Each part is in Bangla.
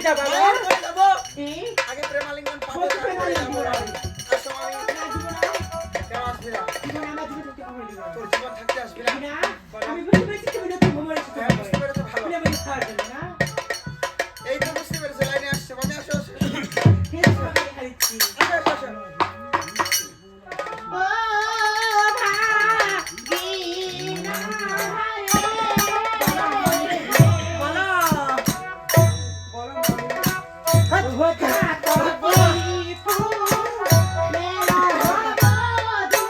যাও বাবা করে যাবো হ্যাঁ আগে প্রেমালিঙ্গন পাবো বলছি প্রেমালিঙ্গন। আসো আমি কেন আসবি না জীবন আমার জীবন থেকে কখনো দিব না। তোর জীবন থাকতে আসবি না না আমি বুঝতে পেরেছি তুমি নতুন ভ্রমণে এসেছো হ্যাঁ, বুঝতে পেরেছো ভালো। বলে বলে খাওয়ার জন্য না এই তো বুঝতে পেরেছে লাইনে আসছে মানে আসো আসো ঠিক আছে আমি খাইছি আসো আসো আসো ও ভাগিনা বলো বলো ও কাটো বলি ফুল মেরা বধু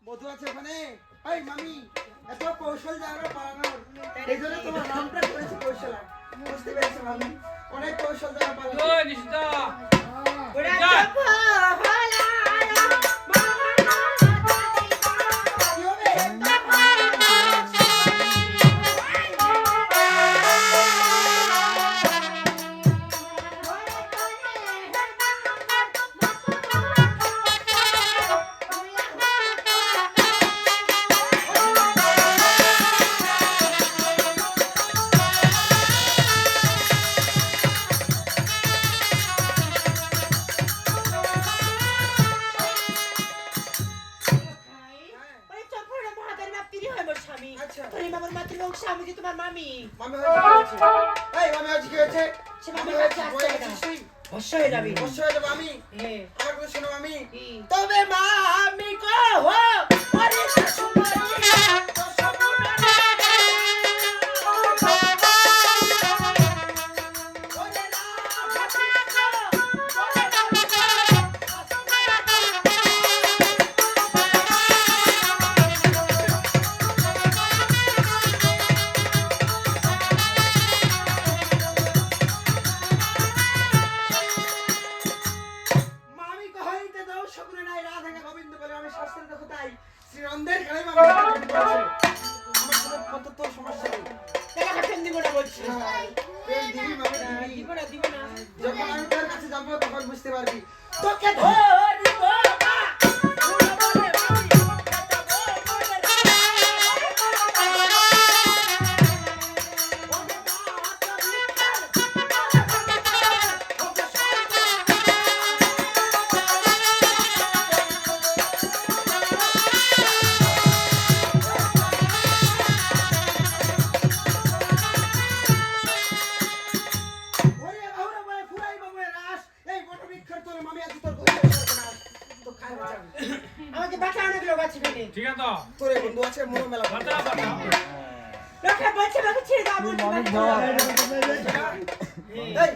বধু আছে ওখানে এই মামি এত কৌশল জানো পালানোর এই জন্য তোমার নামটা করেছে কৌশলা বুঝতে পেরেছো মামি অনেক কৌশল জানো পালানো ওই নিশিতা ওরা যা। চপ হলা মামা কি হবে আচ্ছা স্বামী যে তোমার মামি মামি হয়েছে এই মামি হয়েছে কি হয়েছে সে মামি মামি হয়েছে কাছে বয়ে আসছে না। গেছিস তুই ভস্য হয়ে যাবে বসে হয়ে যাবো আমি হ্যাঁ আমার কথা শোনো মামি কি? তবে মামি কহ ওরে মামি কহইতে দাও শকুনে নাই রাধা গোবিন্দ বলে আমি শাস্ত্রে দেখো তাই শ্রীনন্দের খেলায় মামি আমার কোনো কত তোর সমস্যা নেই দেখা ফেন দিব না বলছি হ্যাঁ, প্রেম দিবি মামি দিবি দিব না দিব না যখন আমি তোর কাছে যাবো তখন বুঝতে পারবি তোকে ধরিব মা ধরবো রে মামি কাটাবো মনে ওরে বাহুরে বলে ফুরাই বাবুরে রাস এই বটবৃক্ষের তোর মামি আজ তোর কইতে না তো খাই বাঁচাবি আমাকে বাঁচা অনেক লোক আছে এখানে ঠিক আছে তো তোরে বন্ধু আছে মোর মেলা বাতা বাতা লোকে বলছে আমাকে ছেড়ে দাও বলছে এই